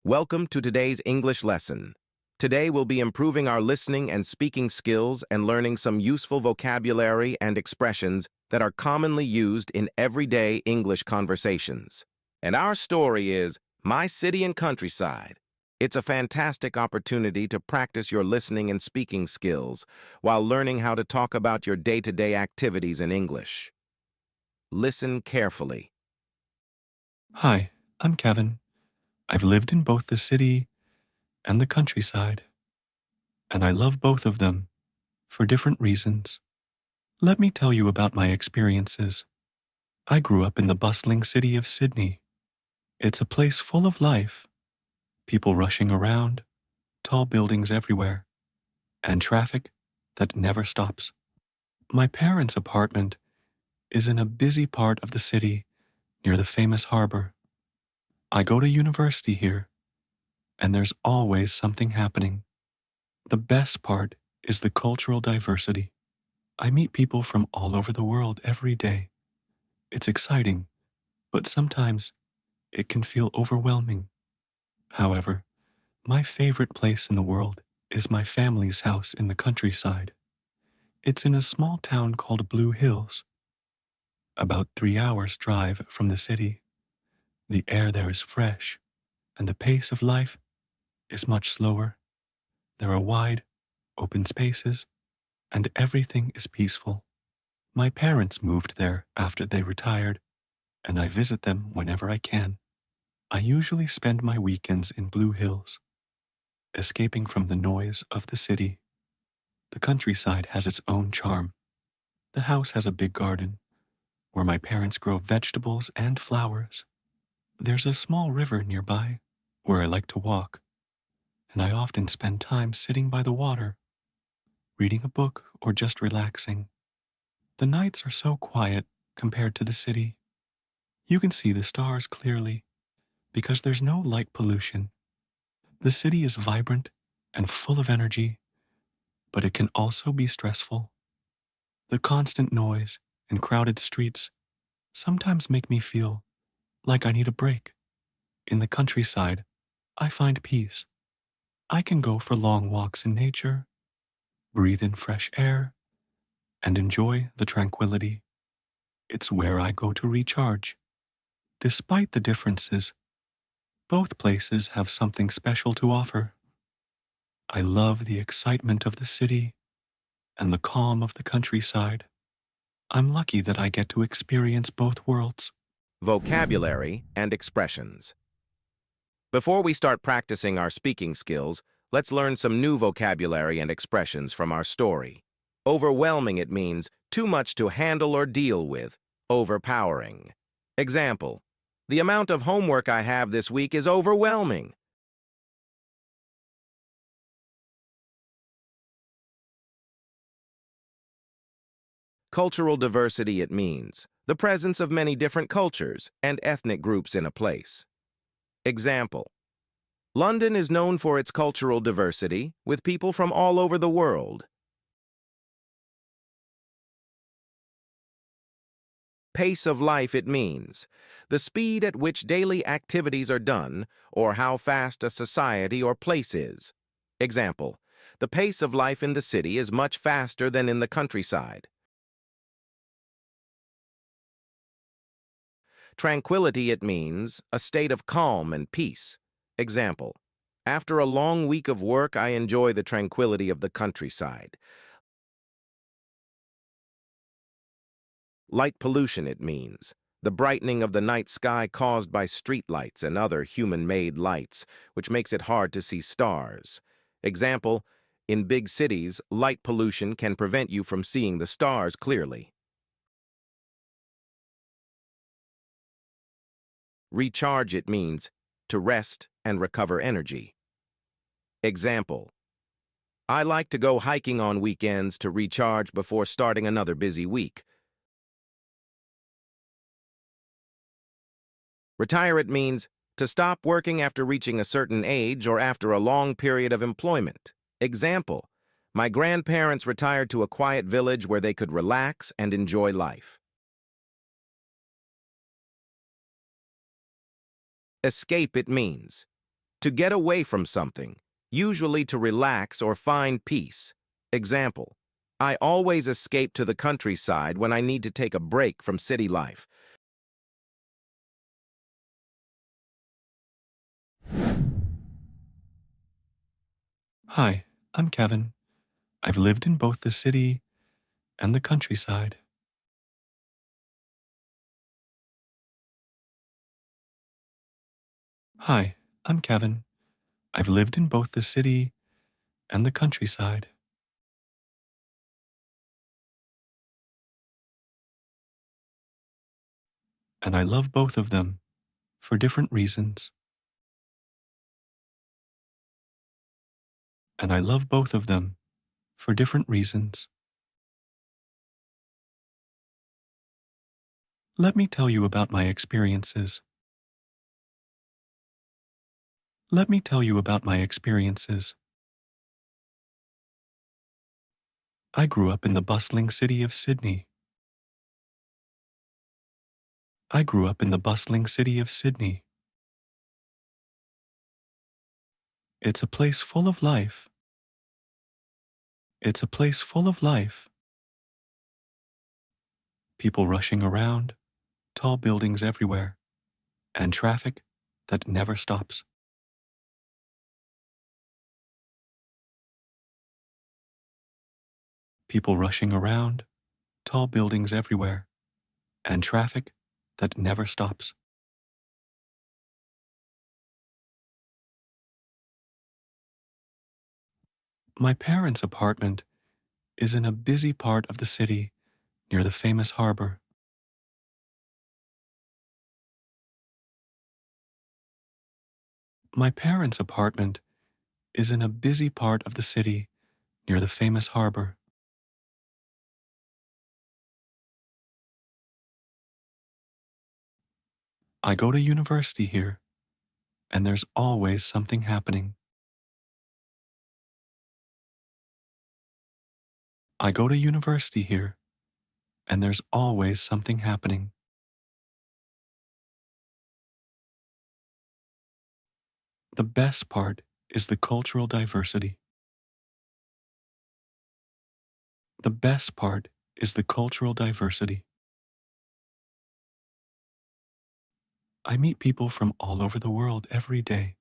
Welcome to today's English lesson. Today we'll be improving our listening and speaking skills and learning some useful vocabulary and expressions that are commonly used in everyday English conversations. And our story is My City and Countryside. It's a fantastic opportunity to practice your listening and speaking skills while learning how to talk about your day-to-day activities in English. Listen carefully. Hi, I'm Kevin. I've lived in both the city and the countryside, and I love both of them for different reasons. Let me tell you about my experiences. I grew up in the bustling city of Sydney. It's a place full of life, people rushing around, tall buildings everywhere, and traffic that never stops. My parents' apartment is in a busy part of the city near the famous harbor. I go to university here, and there's always something happening. The best part is the cultural diversity. I meet people from all over the world every day. It's exciting, but sometimes it can feel overwhelming. However, my favorite place in the world is my family's house in the countryside. It's in a small town called Blue Hills, about 3 hours' drive from the city. The air there is fresh, and the pace of life is much slower. There are wide, open spaces, and everything is peaceful. My parents moved there after they retired, and I visit them whenever I can. I usually spend my weekends in Blue Hills, escaping from the noise of the city. The countryside has its own charm. The house has a big garden where my parents grow vegetables and flowers. There's a small river nearby where I like to walk, and I often spend time sitting by the water, reading a book or just relaxing. The nights are so quiet compared to the city. You can see the stars clearly because there's no light pollution. The city is vibrant and full of energy, but it can also be stressful. The constant noise and crowded streets sometimes make me feel like I need a break. In the countryside, I find peace. I can go for long walks in nature, breathe in fresh air, and enjoy the tranquility. It's where I go to recharge. Despite the differences, both places have something special to offer. I love the excitement of the city and the calm of the countryside. I'm lucky that I get to experience both worlds. Vocabulary and expressions. Before we start practicing our speaking skills, let's learn some new vocabulary and expressions from our story. Overwhelming, it means too much to handle or deal with. Overpowering. Example: the amount of homework I have this week is overwhelming. Cultural diversity, it means the presence of many different cultures and ethnic groups in a place. Example: London is known for its cultural diversity, with people from all over the world. Pace of life, it means the speed at which daily activities are done or how fast a society or place is. Example: the pace of life in the city is much faster than in the countryside. Tranquility, it means a state of calm and peace. Example: after a long week of work, I enjoy the tranquility of the countryside. Light pollution, it means the brightening of the night sky caused by streetlights and other human-made lights, which makes it hard to see stars. Example: in big cities, light pollution can prevent you from seeing the stars clearly. Recharge, it means to rest and recover energy. Example: I like to go hiking on weekends to recharge before starting another busy week. Retire, it means to stop working after reaching a certain age or after a long period of employment. Example: my grandparents retired to a quiet village where they could relax and enjoy life. Escape, it means To get away from something, usually to relax or find peace. Example, I always escape to the countryside when I need to take a break from city life. Hi, I'm Kevin. I've lived in both the city and the countryside. Hi, I'm Kevin. I've lived in both the city and the countryside. And I love both of them for different reasons. And I love both of them for different reasons. Let me tell you about my experiences. Let me tell you about my experiences. I grew up in the bustling city of Sydney. I grew up in the bustling city of Sydney. It's a place full of life. It's a place full of life. People rushing around, tall buildings everywhere, and traffic that never stops. People rushing around, tall buildings everywhere, and traffic that never stops. My parents' apartment is in a busy part of the city near the famous harbor. My parents' apartment is in a busy part of the city near the famous harbor. I go to university here, and there's always something happening. I go to university here, and there's always something happening. The best part is the cultural diversity. The best part is the cultural diversity. I meet people from all over the world every day.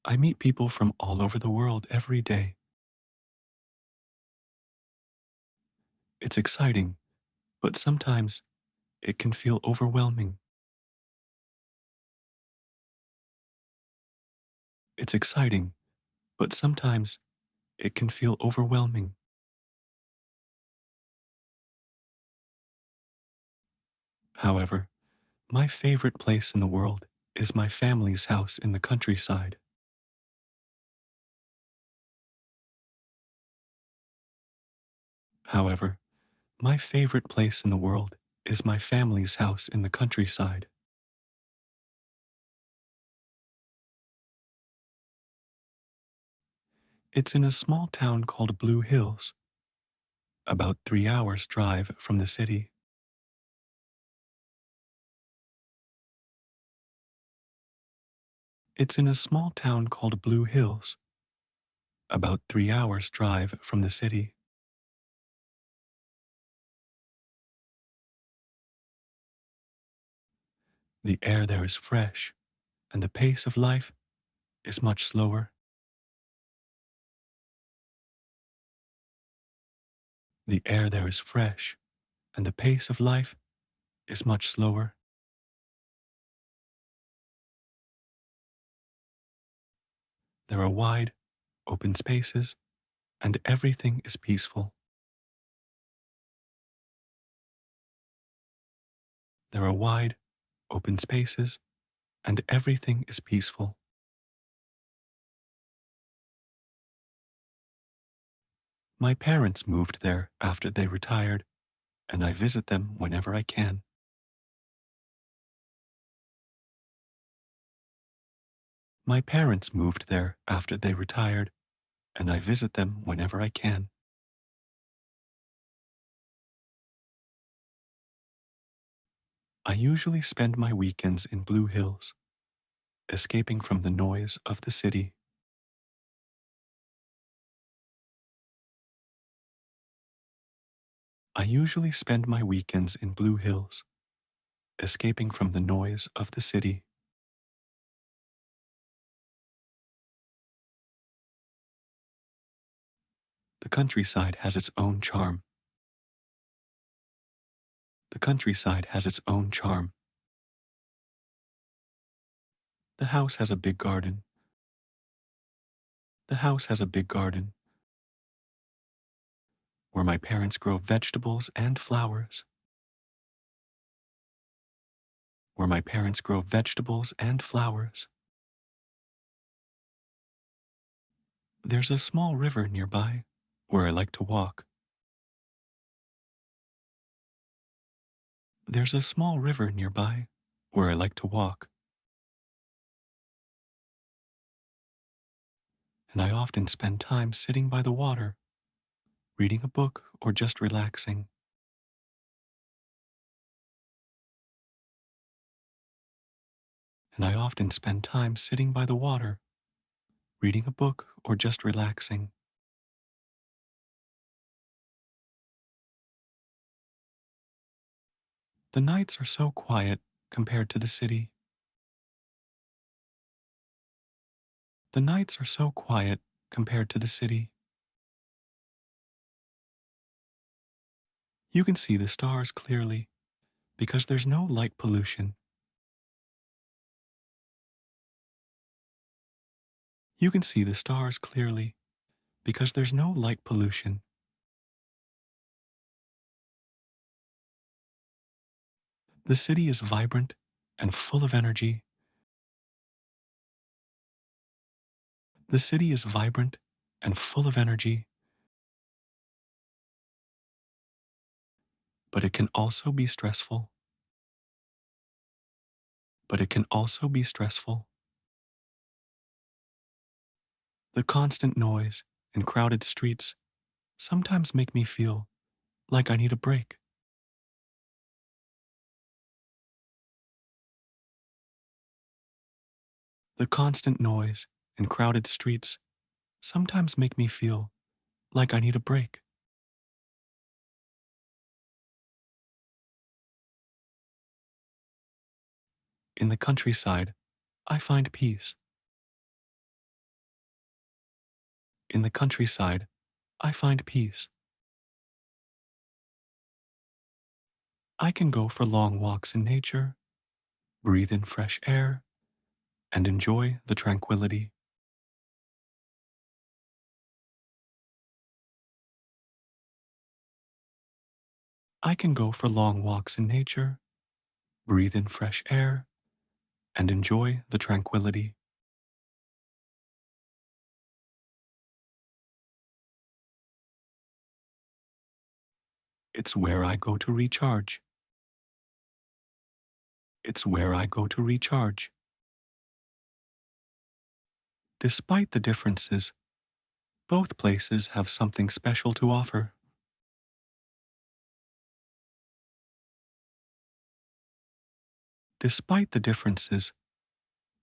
I meet people from all over the world every day. It's exciting, but sometimes it can feel overwhelming. It's exciting, but sometimes it can feel overwhelming. However, my favorite place in the world is my family's house in the countryside. However, my favorite place in the world is my family's house in the countryside. It's in a small town called Blue Hills, about 3 hours' drive from the city. It's in a small town called Blue Hills, about 3 hours' drive from the city. The air there is fresh, and the pace of life is much slower. The air there is fresh, and the pace of life is much slower. There are wide, open spaces, and everything is peaceful. There are wide, open spaces, and everything is peaceful. My parents moved there after they retired, and I visit them whenever I can. My parents moved there after they retired, and I visit them whenever I can. I usually spend my weekends in Blue Hills. escaping from the noise of the city. I usually spend my weekends in Blue Hills, escaping from the noise of the city. The countryside has its own charm. The countryside has its own charm. The house has a big garden. The house has a big garden where my parents grow vegetables and flowers. Where my parents grow vegetables and flowers. There's a small river nearby where I like to walk. There's a small river nearby where I like to walk. And I often spend time sitting by the water, reading a book or just relaxing. And I often spend time sitting by the water, reading a book or just relaxing. The nights are so quiet compared to the city. The nights are so quiet compared to the city. You can see the stars clearly because there's no light pollution. You can see the stars clearly because there's no light pollution. The city is vibrant and full of energy. The city is vibrant and full of energy, but it can also be stressful. But it can also be stressful. The constant noise and crowded streets sometimes make me feel like I need a break. The constant noise and crowded streets sometimes make me feel like I need a break. In the countryside, I find peace. In the countryside, I find peace. I can go for long walks in nature, breathe in fresh air, and enjoy the tranquility. I can go for long walks in nature, breathe in fresh air, and enjoy the tranquility. It's where I go to recharge. It's where I go to recharge. Despite the differences, both places have something special to offer. Despite the differences,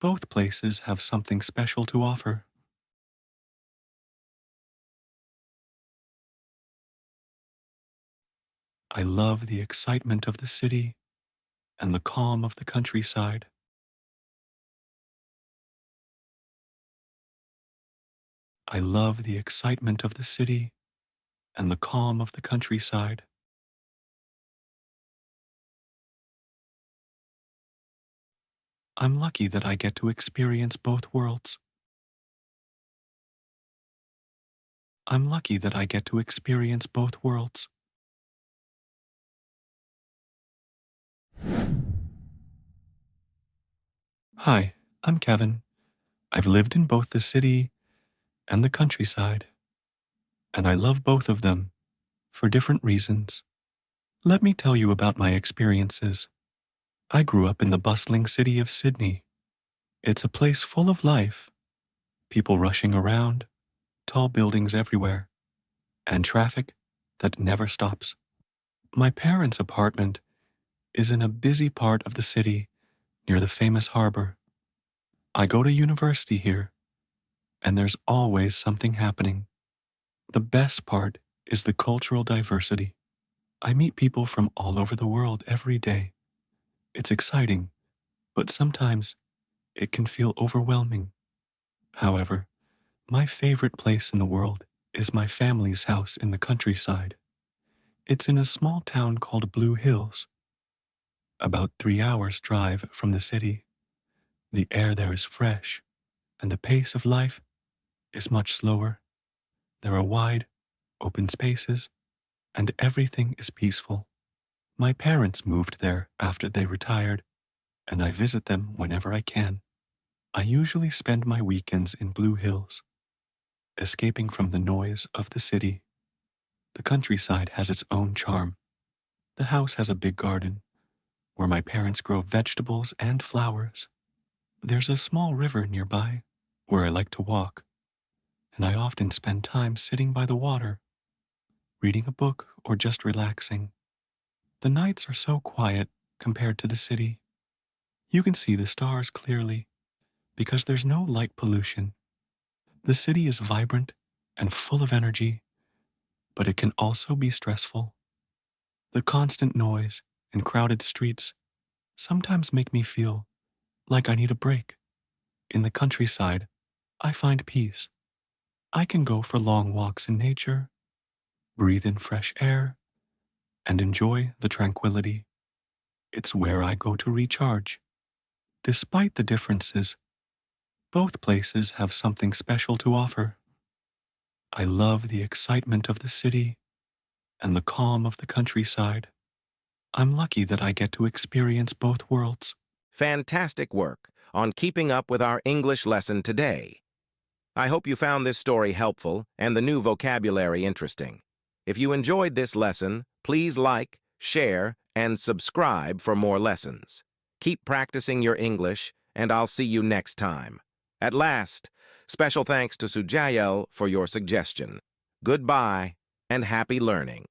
both places have something special to offer. I love the excitement of the city and the calm of the countryside. I love the excitement of the city and the calm of the countryside. I'm lucky that I get to experience both worlds. I'm lucky that I get to experience both worlds. Hi, I'm Kevin. I've lived in both the city and the countryside, and I love both of them for different reasons. Let me tell you about my experiences. I grew up in the bustling city of Sydney. It's a place full of life, people rushing around, tall buildings everywhere, and traffic that never stops. My parents' apartment is in a busy part of the city near the famous harbor. I go to university here, and there's always something happening. The best part is the cultural diversity. I meet people from all over the world every day. It's exciting, but sometimes it can feel overwhelming. However, my favorite place in the world is my family's house in the countryside. It's in a small town called Blue Hills, about 3 hours' drive from the city. The air there is fresh, and the pace of life is much slower. There are wide, open spaces, and everything is peaceful. My parents moved there after they retired, and I visit them whenever I can. I usually spend my weekends in Blue Hills, escaping from the noise of the city. The countryside has its own charm. The house has a big garden where my parents grow vegetables and flowers. There's a small river nearby where I like to walk, and I often spend time sitting by the water, reading a book or just relaxing. The nights are so quiet compared to the city. You can see the stars clearly because there's no light pollution. The city is vibrant and full of energy, but it can also be stressful. The constant noise and crowded streets sometimes make me feel like I need a break. In the countryside, I find peace. I can go for long walks in nature, breathe in fresh air, and enjoy the tranquility. It's where I go to recharge. Despite the differences, both places have something special to offer. I love the excitement of the city and the calm of the countryside. I'm lucky that I get to experience both worlds. Fantastic work on keeping up with our English lesson today. I hope you found this story helpful and the new vocabulary interesting. If you enjoyed this lesson, please like, share, and subscribe for more lessons. Keep practicing your English, and I'll see you next time. At last, special thanks to Sujael for your suggestion. Goodbye, and happy learning.